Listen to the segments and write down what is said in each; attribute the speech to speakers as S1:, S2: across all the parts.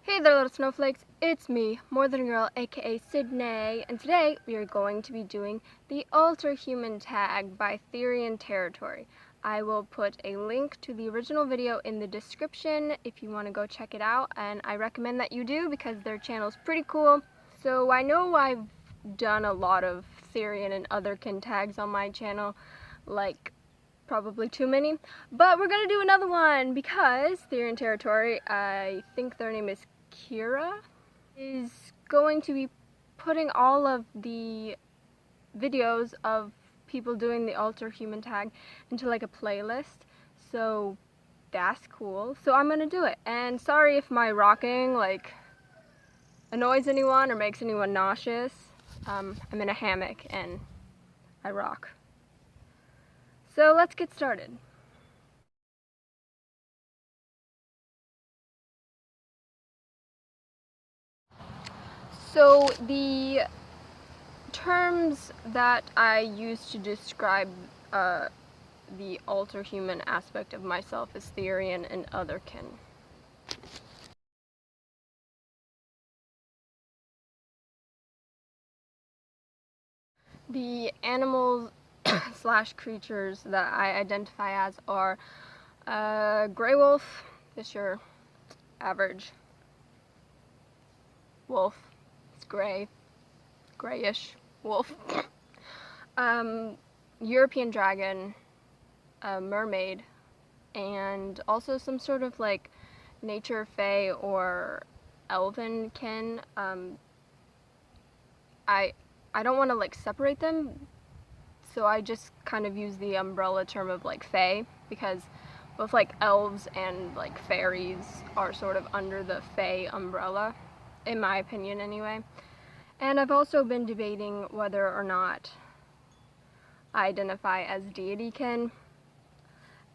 S1: Hey there, little snowflakes, it's me, More Than a Girl, aka Sydney, and today we are going to be doing the Alter Human tag by Therian Territory. I will put a link to the original video in the description if you want to go check it out, and I recommend that you do because their channel is pretty cool. So I know I've done a lot of Therian and Otherkin tags on my channel, like probably too many, but we're gonna do another one because Therian Territory, I think their name is Kira, is going to be putting all of the videos of people doing the Alter Human tag into like a playlist, so that's cool. So I'm gonna do it, and sorry if my rocking like annoys anyone or makes anyone nauseous. I'm in a hammock and I rock. So let's get started. So the terms that I use to describe the Alter Human aspect of myself is Therian and Otherkin. The animals slash creatures that I identify as are gray wolf, just your average wolf. It's gray, grayish wolf. European dragon, mermaid, and also some sort of like nature fae or elvenkin. I don't want to like separate them, so I just kind of use the umbrella term of like fae, because both like elves and like fairies are sort of under the fae umbrella, in my opinion anyway. And I've also been debating whether or not I identify as deitykin,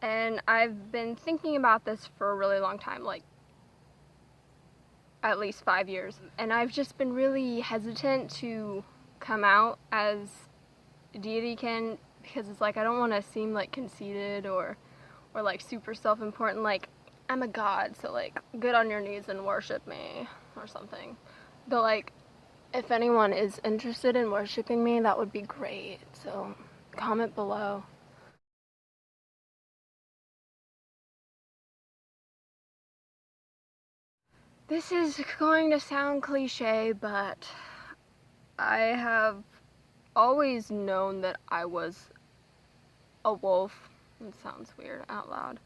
S1: and I've been thinking about this for a really long time, like at least 5 years, and I've just been really hesitant to come out as deitykin because it's like I don't want to seem like conceited or like super self-important, like I'm a god, so like get on your knees and worship me or something. But like if anyone is interested in worshiping me, that would be great, so comment below. This is going to sound cliche, but I have always known that I was a wolf. It sounds weird out loud.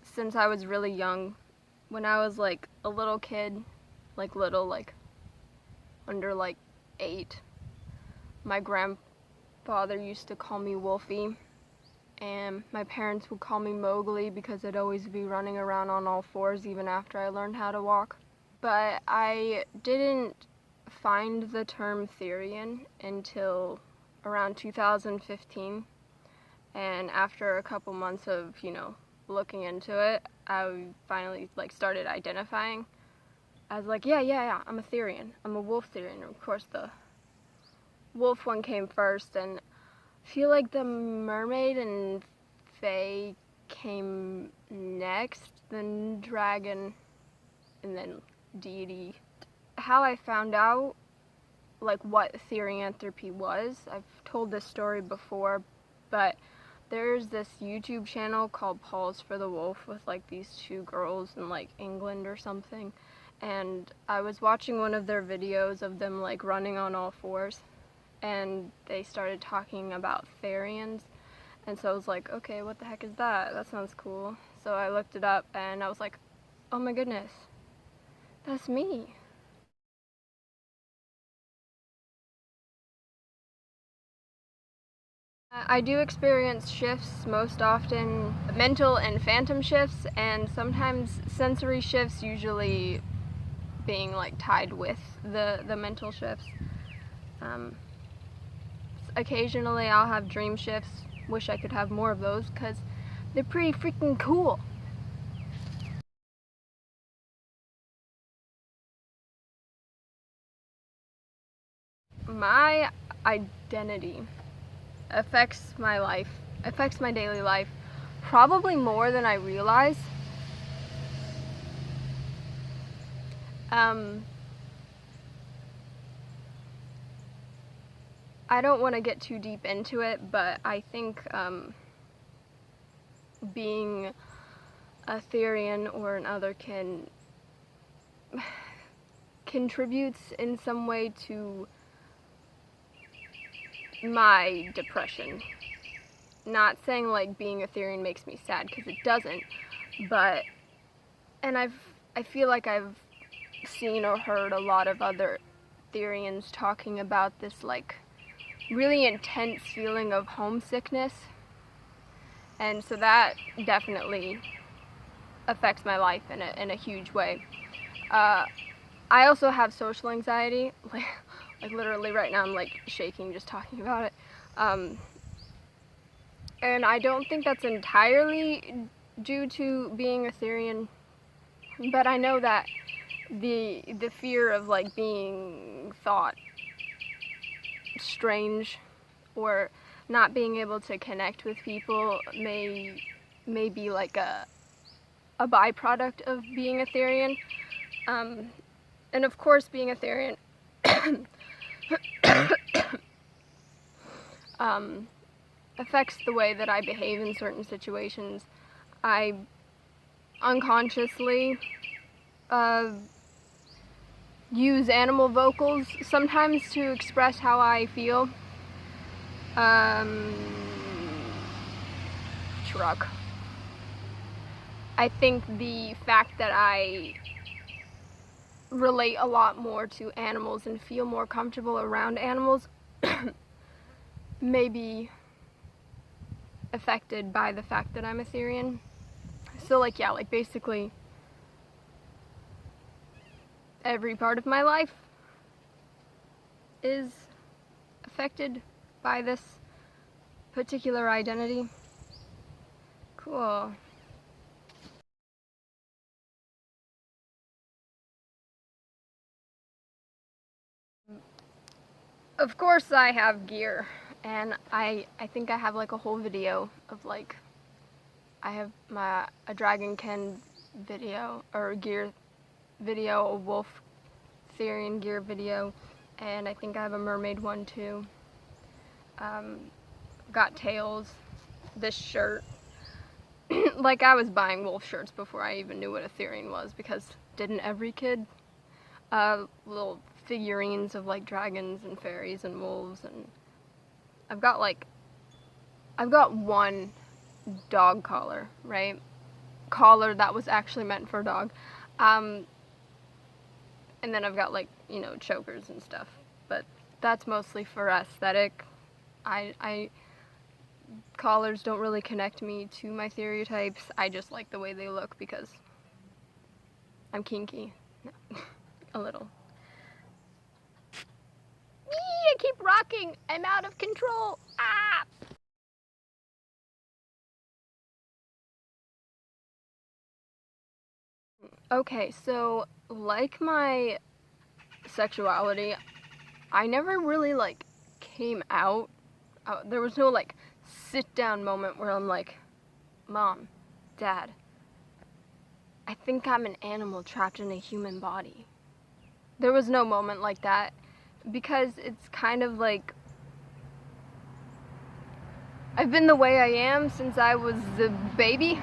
S1: Since I was really young, when I was like a little kid, like little, like under like 8, my grandfather used to call me Wolfie, and my parents would call me Mowgli because I'd always be running around on all fours even after I learned how to walk. But I didn't find the term Therian until around 2015, and after a couple months of, looking into it, I finally like started identifying. I was like, yeah, I'm a Therian. I'm a wolf Therian. Of course, the wolf one came first, and I feel like the mermaid and fae came next, then dragon, and then deity. How I found out like what therianthropy was, I've told this story before, but there's this YouTube channel called Paws for the Wolf with like these 2 girls in like England or something, and I was watching one of their videos of them like running on all fours, and they started talking about Therians, and so I was like, okay, what the heck is that? That sounds cool. So I looked it up and I was like, oh my goodness, that's me. I do experience shifts, most often mental and phantom shifts, and sometimes sensory shifts, usually being like tied with the mental shifts. Occasionally I'll have dream shifts. Wish I could have more of those because they're pretty freaking cool. My identity affects my life, affects my daily life, probably more than I realize. I don't want to get too deep into it, but I think being a Therian or an otherkin contributes in some way to my depression. Not saying like being a Therian makes me sad, because it doesn't, but, and I feel like I've seen or heard a lot of other Therians talking about this like really intense feeling of homesickness, and so that definitely affects my life in a huge way. I also have social anxiety, like literally right now I'm like shaking just talking about it, and I don't think that's entirely due to being a Therian, but I know that the fear of like being thought strange or not being able to connect with people may be like a byproduct of being a Therian. And of course, being a Therian affects the way that I behave in certain situations. I unconsciously use animal vocals sometimes to express how I feel. Truck. I think the fact that I relate a lot more to animals and feel more comfortable around animals may be affected by the fact that I'm a Therian. So like, yeah, like basically every part of my life is affected by this particular identity. Cool. Of course I have gear, and I think I have like a whole video of like, I have a Dragonkin video, or gear video, a wolf Therian gear video, and I think I have a mermaid one too. Got tails, this shirt. Like, I was buying wolf shirts before I even knew what a Therian was, because didn't every kid? Little figurines of like dragons and fairies and wolves, and I've got one dog collar, right? Collar that was actually meant for a dog. And then I've got like, you know, chokers and stuff, but that's mostly for aesthetic. I collars don't really connect me to my stereotypes. I just like the way they look because I'm kinky. No. A little. I keep rocking. I'm out of control. Ah! Okay, so like my sexuality, I never really like came out. There was no like sit down moment where I'm like, Mom, Dad, I think I'm an animal trapped in a human body. There was no moment like that, because it's kind of like, I've been the way I am since I was a baby,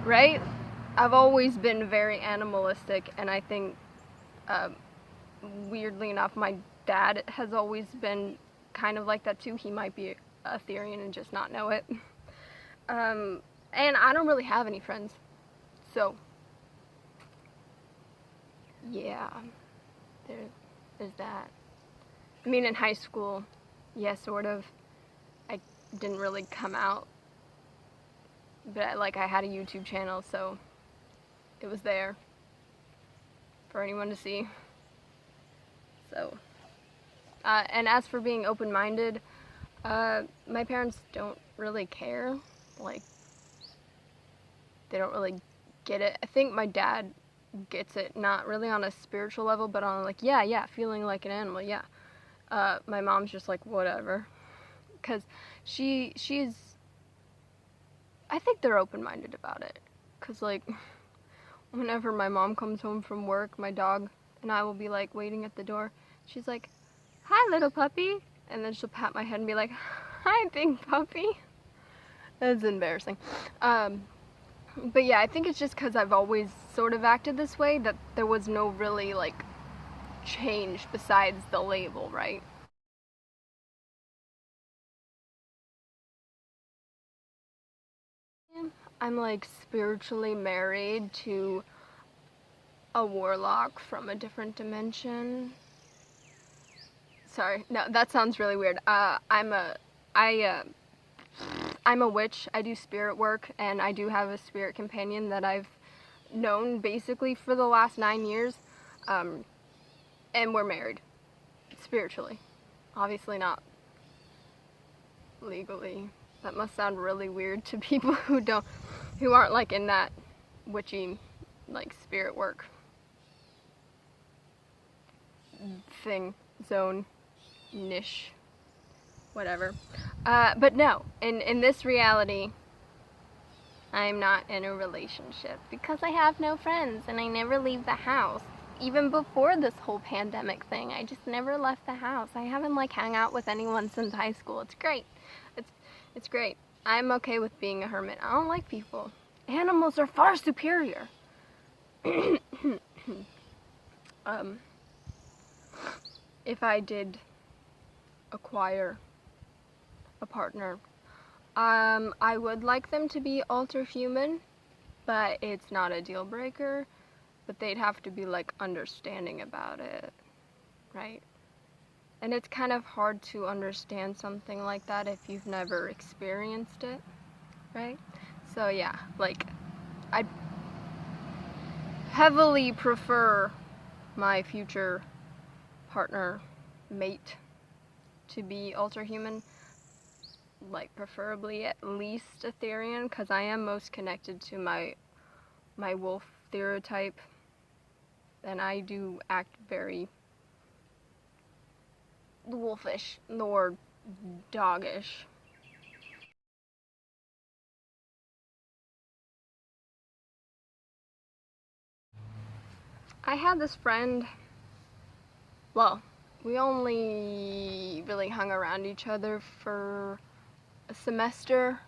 S1: right? I've always been very animalistic, and I think, weirdly enough, my dad has always been kind of like that too. He might be a Therian and just not know it. And I don't really have any friends, so yeah, there's that. I mean, in high school, yeah, sort of. I didn't really come out, but I had a YouTube channel, so it was there for anyone to see. So, and as for being open-minded, my parents don't really care. Like, they don't really get it. I think my dad gets it, not really on a spiritual level, but on like, yeah, feeling like an animal, yeah. My mom's just like, whatever. Because she's, I think they're open-minded about it. Because, like, whenever my mom comes home from work, my dog and I will be like waiting at the door. She's like, "Hi, little puppy," and then she'll pat my head and be like, "Hi, big puppy." That's embarrassing. But yeah, I think it's just because I've always sort of acted this way that there was no really like change besides the label, right? I'm like spiritually married to a warlock from a different dimension. Sorry, no, that sounds really weird. I'm a witch. I do spirit work, and I do have a spirit companion that I've known basically for the last 9 years, and we're married spiritually. Obviously not legally. That must sound really weird to people who aren't like in that witchy, like spirit work thing, zone, niche, whatever. But no, in this reality, I'm not in a relationship because I have no friends and I never leave the house. Even before this whole pandemic thing, I just never left the house. I haven't like hung out with anyone since high school. It's great. It's great. I'm okay with being a hermit. I don't like people. Animals are far superior. If I did acquire a partner, I would like them to be alter human, but it's not a deal breaker. But they'd have to be like understanding about it, right? And it's kind of hard to understand something like that if you've never experienced it, right? So yeah, like I heavily prefer my future partner, mate, to be alter human, like preferably at least Etherian, because I am most connected to my wolf stereotype, and I do act very wolfish or doggish. I had this friend, well, we only really hung around each other for a semester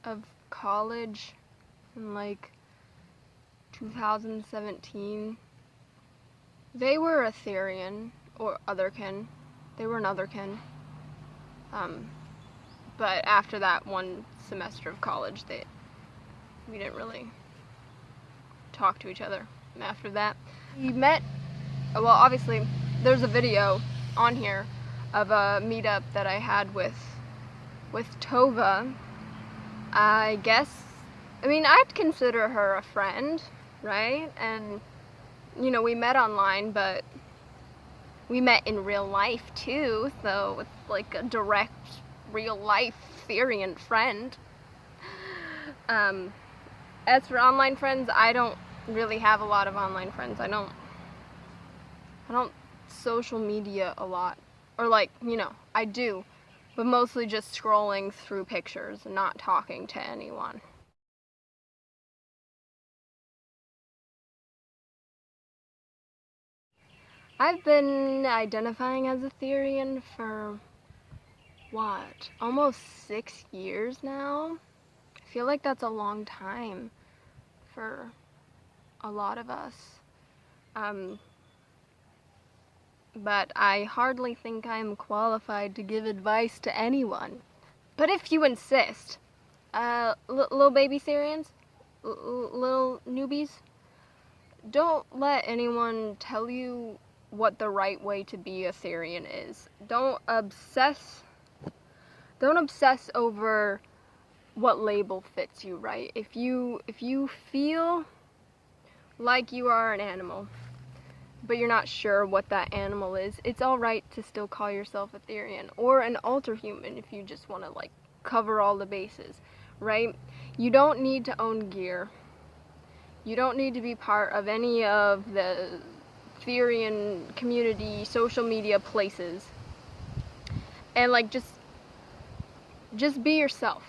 S1: of college in like 2017. They were Etherian or otherkin. They were an otherkin. But after that one semester of college, we didn't really talk to each other. And after that, we met. Well, obviously, there's a video on here of a meetup that I had with Tova. I guess, I mean, I'd consider her a friend, right? And you know, we met online, but we met in real life too, so it's like a direct real life Therian friend. As for online friends, I don't really have a lot of online friends. I don't social media a lot. Or like, you know, I do, but mostly just scrolling through pictures and not talking to anyone. I've been identifying as a Therian for what? Almost 6 years now? I feel like that's a long time for a lot of us. But I hardly think I'm qualified to give advice to anyone. But if you insist, little baby Therians, little newbies, don't let anyone tell you what the right way to be a Therian is. Don't obsess over what label fits you, right? If you feel like you are an animal, but you're not sure what that animal is, it's alright to still call yourself a Therian, or an alter human if you just want to like cover all the bases, right? You don't need to own gear. You don't need to be part of any of the Therian community social media places. And like just be yourself,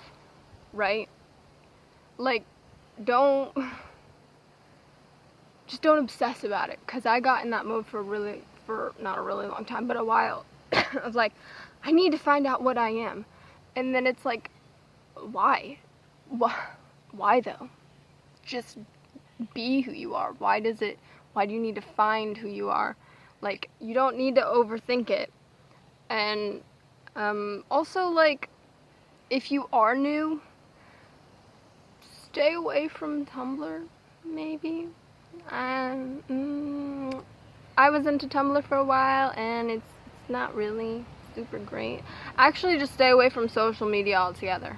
S1: right? Like don't just don't obsess about it, because I got in that mode for not a really long time, but a while. I was like, I need to find out what I am. And then it's like, why? Why though? Just be who you are. Why do you need to find who you are? Like, you don't need to overthink it. And also, like, if you are new, stay away from Tumblr, maybe. I was into Tumblr for a while, and it's not really super great. Actually, just stay away from social media altogether.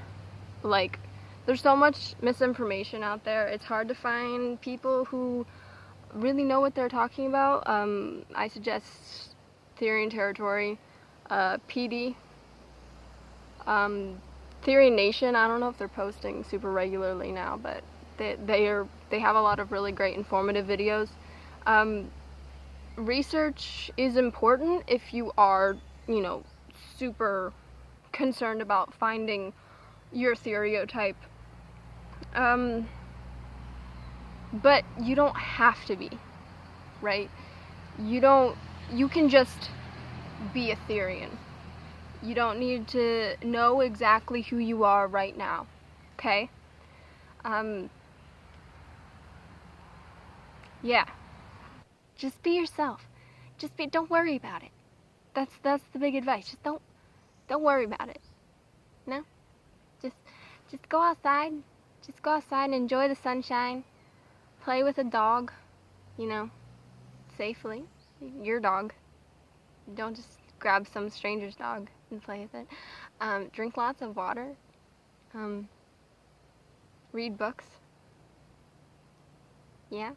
S1: Like, there's so much misinformation out there. It's hard to find people who really know what they're talking about. I suggest Theory and Territory, PD, Theory Nation. I don't know if they're posting super regularly now, but they have a lot of really great informative videos. Research is important if you are, you know, super concerned about finding your stereotype. But you don't have to be, right? You can just be a Therian. You don't need to know exactly who you are right now, okay? Yeah. Just be yourself. Don't worry about it. That's the big advice. Just don't worry about it. No? Just go outside. Just go outside and enjoy the sunshine. Play with a dog, you know, safely. Your dog. Don't just grab some stranger's dog and play with it. Drink lots of water. Read books. Yeah,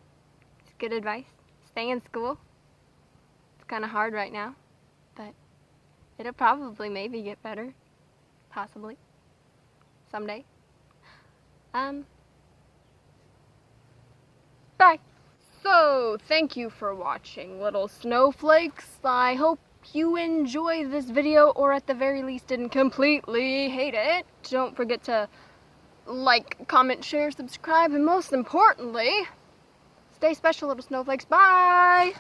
S1: it's good advice. Stay in school. It's kind of hard right now, but it'll probably maybe get better. Possibly. Someday. Bye. So, thank you for watching, little snowflakes. I hope you enjoy this video, or at the very least didn't completely hate it. Don't forget to like, comment, share, subscribe, and most importantly, stay special, little snowflakes. Bye!